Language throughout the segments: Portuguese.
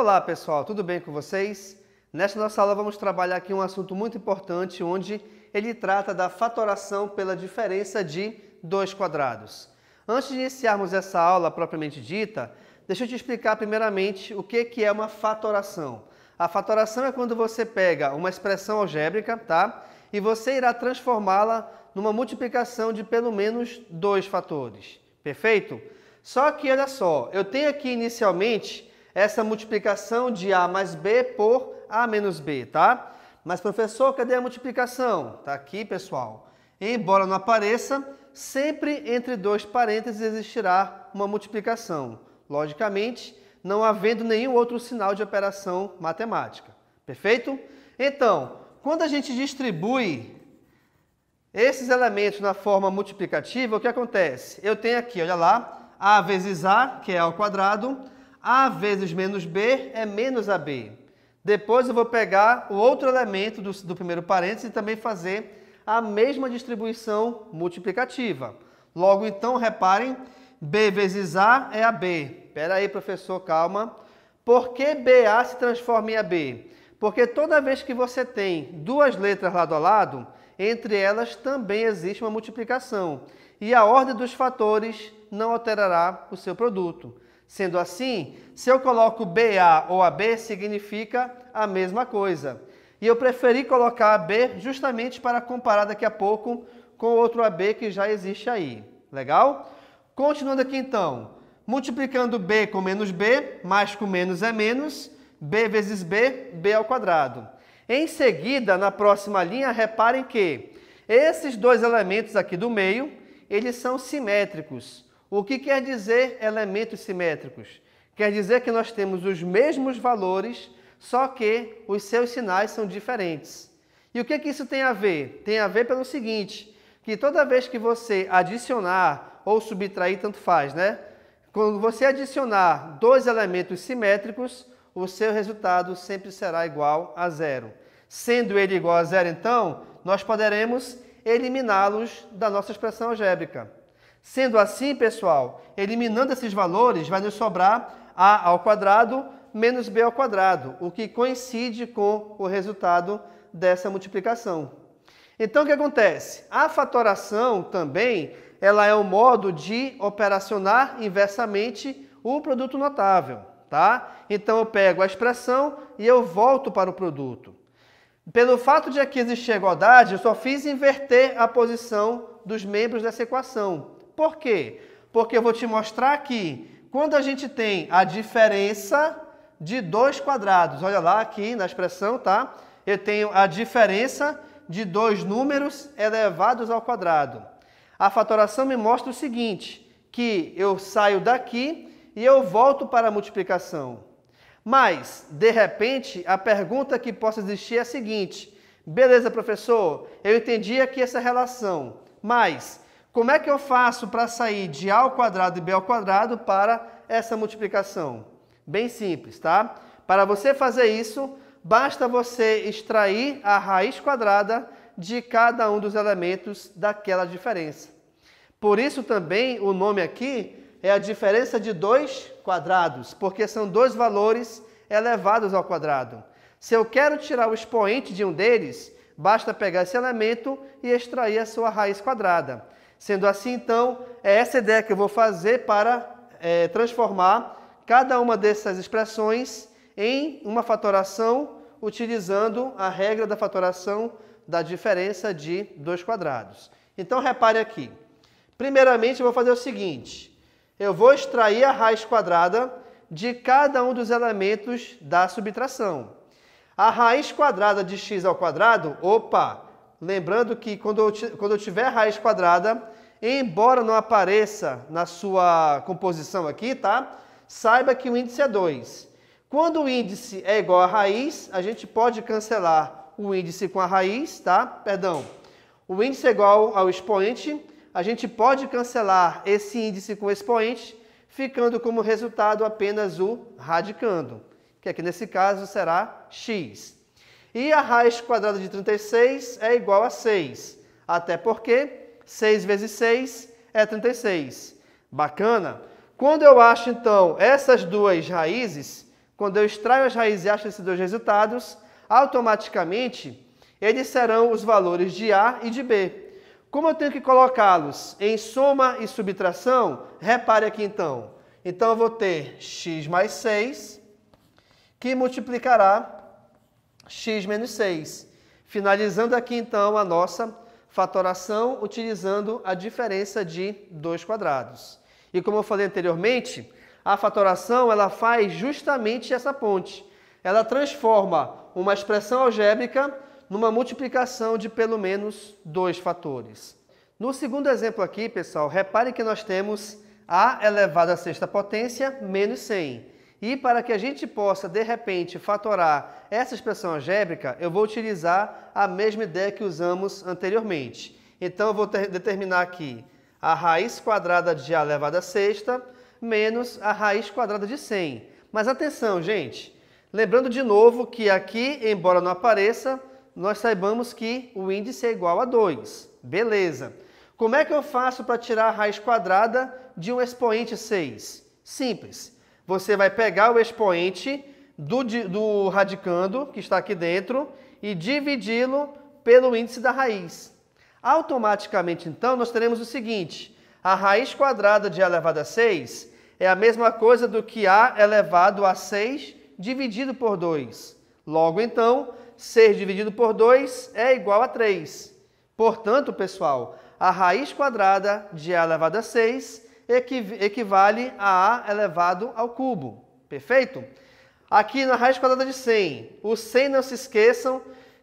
Olá pessoal, tudo bem com vocês? Nesta nossa aula vamos trabalhar aqui um assunto muito importante, onde ele trata da fatoração pela diferença de dois quadrados. Antes de iniciarmos essa aula propriamente dita, deixa eu te explicar primeiramente o que é uma fatoração. A fatoração é quando você pega uma expressão algébrica, tá? E você irá transformá-la numa multiplicação de pelo menos dois fatores. Perfeito? Só que olha só, eu tenho aqui inicialmente essa multiplicação de A mais B por A menos B, tá? Mas professor, cadê a multiplicação? Tá aqui, pessoal. Embora não apareça, sempre entre dois parênteses existirá uma multiplicação. Logicamente, não havendo nenhum outro sinal de operação matemática. Perfeito? Então, quando a gente distribui esses elementos na forma multiplicativa, o que acontece? Eu tenho aqui, olha lá, A vezes A, que é A ao quadrado, A vezes menos B é menos AB. Depois eu vou pegar o outro elemento do primeiro parênteses e também fazer a mesma distribuição multiplicativa. Logo, então, reparem, B vezes A é AB. Espera aí, professor, calma. Por que BA se transforma em AB? Porque toda vez que você tem duas letras lado a lado, entre elas também existe uma multiplicação. E a ordem dos fatores não alterará o seu produto. Sendo assim, se eu coloco BA ou AB, significa a mesma coisa. E eu preferi colocar AB justamente para comparar daqui a pouco com outro AB que já existe aí. Legal? Continuando aqui então, multiplicando B com menos B, mais com menos é menos, B vezes B, B ao quadrado. Em seguida, na próxima linha, reparem que esses dois elementos aqui do meio, eles são simétricos. O que quer dizer elementos simétricos? Quer dizer que nós temos os mesmos valores, só que os seus sinais são diferentes. E o que isso tem a ver? Tem a ver pelo seguinte, que toda vez que você adicionar ou subtrair, tanto faz, né? Quando você adicionar dois elementos simétricos, o seu resultado sempre será igual a zero. Sendo ele igual a zero, então, nós poderemos eliminá-los da nossa expressão algébrica. Sendo assim, pessoal, eliminando esses valores, vai nos sobrar A ao quadrado menos B ao quadrado, o que coincide com o resultado dessa multiplicação. Então, o que acontece? A fatoração também, ela é um modo de operacionar inversamente o produto notável, tá? Então, eu pego a expressão e eu volto para o produto. Pelo fato de aqui existir igualdade, eu só fiz inverter a posição dos membros dessa equação. Por quê? Porque eu vou te mostrar que quando a gente tem a diferença de dois quadrados, olha lá aqui na expressão, tá? Eu tenho a diferença de dois números elevados ao quadrado. A fatoração me mostra o seguinte, que eu saio daqui e eu volto para a multiplicação. Mas, de repente, a pergunta que possa existir é a seguinte, beleza, professor, eu entendi aqui essa relação, mas como é que eu faço para sair de A ao quadrado e B ao quadrado para essa multiplicação? Bem simples, tá? Para você fazer isso, basta você extrair a raiz quadrada de cada um dos elementos daquela diferença. Por isso também o nome aqui é a diferença de dois quadrados, porque são dois valores elevados ao quadrado. Se eu quero tirar o expoente de um deles, basta pegar esse elemento e extrair a sua raiz quadrada. Sendo assim, então, é essa ideia que eu vou fazer para transformar cada uma dessas expressões em uma fatoração, utilizando a regra da fatoração da diferença de dois quadrados. Então, repare aqui. Primeiramente, eu vou fazer o seguinte. Eu vou extrair a raiz quadrada de cada um dos elementos da subtração. A raiz quadrada de x ao quadrado, lembrando que quando eu tiver a raiz quadrada, embora não apareça na sua composição aqui, tá? Saiba que o índice é 2. Quando o índice é igual à raiz, a gente pode cancelar o índice com a raiz, tá? Perdão. O índice é igual ao expoente, a gente pode cancelar esse índice com o expoente, ficando como resultado apenas o radicando, que aqui nesse caso será x. E a raiz quadrada de 36 é igual a 6, até porque 6 vezes 6 é 36. Bacana? Quando eu acho, então, essas duas raízes, quando eu extraio as raízes e acho esses dois resultados, automaticamente eles serão os valores de A e de B. Como eu tenho que colocá-los em soma e subtração, repare aqui então. Então eu vou ter x mais 6, que multiplicará x menos 6. Finalizando aqui então a nossa fatoração utilizando a diferença de 2 quadrados. E como eu falei anteriormente, a fatoração ela faz justamente essa ponte. Ela transforma uma expressão algébrica numa multiplicação de pelo menos 2 fatores. No segundo exemplo aqui, pessoal, repare que nós temos a elevado à sexta potência menos 100. E para que a gente possa, de repente, fatorar essa expressão algébrica, eu vou utilizar a mesma ideia que usamos anteriormente. Então, eu vou determinar aqui a raiz quadrada de a elevado à sexta menos a raiz quadrada de 100. Mas atenção, gente! Lembrando de novo que aqui, embora não apareça, nós saibamos que o índice é igual a 2. Beleza. Como é que eu faço para tirar a raiz quadrada de um expoente 6? Simples. Você vai pegar o expoente do radicando, que está aqui dentro, e dividi-lo pelo índice da raiz. Automaticamente, então, nós teremos o seguinte. A raiz quadrada de a elevado a 6 é a mesma coisa do que a elevado a 6 dividido por 2. Logo, então, 6 dividido por 2 é igual a 3. Portanto, pessoal, a raiz quadrada de a elevado a 6 equivale a a elevado ao cubo. Perfeito? Aqui na raiz quadrada de 100, o 100 não se esqueçam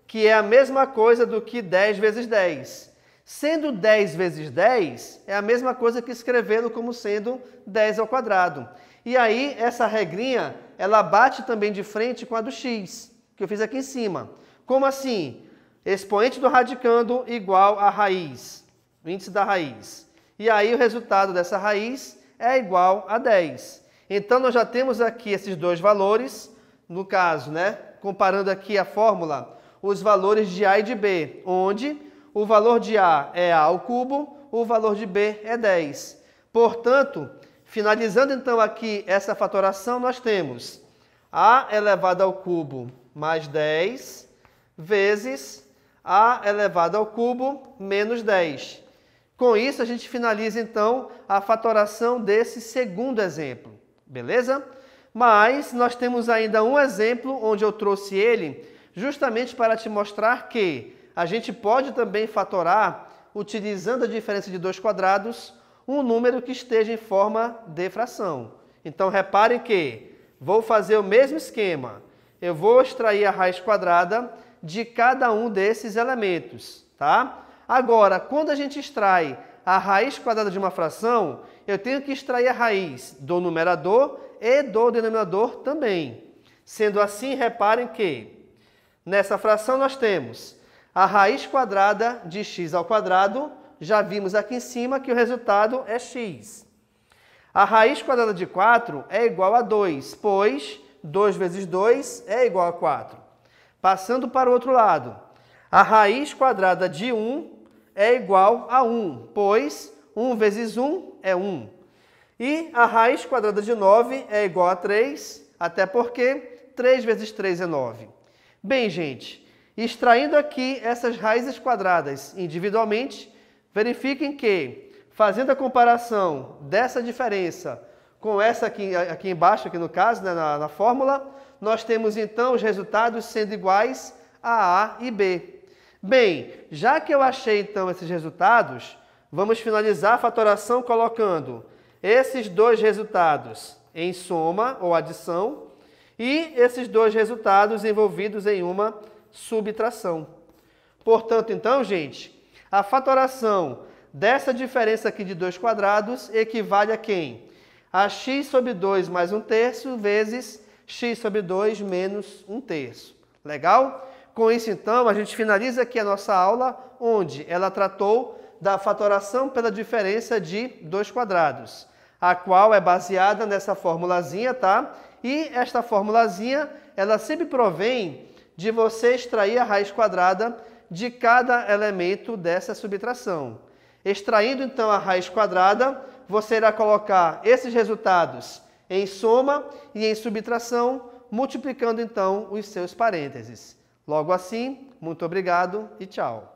que é a mesma coisa do que 10 vezes 10. Sendo 10 vezes 10, é a mesma coisa que escrevê-lo como sendo 10 ao quadrado. E aí, essa regrinha, ela bate também de frente com a do x, que eu fiz aqui em cima. Como assim? Expoente do radicando igual a raiz, o índice da raiz. E aí, o resultado dessa raiz é igual a 10. Então, nós já temos aqui esses dois valores, no caso, né? Comparando aqui a fórmula, os valores de A e de B, onde o valor de A é A ao cubo, o valor de B é 10. Portanto, finalizando então aqui essa fatoração, nós temos A elevado ao cubo mais 10 vezes A elevado ao cubo menos 10. Com isso, a gente finaliza então a fatoração desse segundo exemplo, beleza? Mas nós temos ainda um exemplo onde eu trouxe ele justamente para te mostrar que a gente pode também fatorar, utilizando a diferença de 2 quadrados, um número que esteja em forma de fração. Então, reparem que vou fazer o mesmo esquema. Eu vou extrair a raiz quadrada de cada um desses elementos, tá? Agora, quando a gente extrai a raiz quadrada de uma fração, eu tenho que extrair a raiz do numerador e do denominador também. Sendo assim, reparem que nessa fração nós temos a raiz quadrada de x ao quadrado, já vimos aqui em cima que o resultado é x. A raiz quadrada de 4 é igual a 2, pois 2 vezes 2 é igual a 4. Passando para o outro lado, a raiz quadrada de 1 é igual a 1, pois 1 vezes 1 é 1. E a raiz quadrada de 9 é igual a 3, até porque 3 vezes 3 é 9. Bem, gente, extraindo aqui essas raízes quadradas individualmente, verifiquem que, fazendo a comparação dessa diferença com essa aqui embaixo, aqui no caso, né, na fórmula, nós temos então os resultados sendo iguais a A e B. Bem, já que eu achei então esses resultados, vamos finalizar a fatoração colocando esses dois resultados em soma ou adição e esses dois resultados envolvidos em uma subtração. Portanto, então, gente, a fatoração dessa diferença aqui de 2 quadrados equivale a quem? A x sobre 2 mais 1/3 vezes x sobre 2 menos 1/3. Legal? Com isso, então, a gente finaliza aqui a nossa aula, onde ela tratou da fatoração pela diferença de 2 quadrados, a qual é baseada nessa formulazinha, tá? E esta formulazinha, ela sempre provém de você extrair a raiz quadrada de cada elemento dessa subtração. Extraindo, então, a raiz quadrada, você irá colocar esses resultados em soma e em subtração, multiplicando então os seus parênteses. Logo assim, muito obrigado e tchau.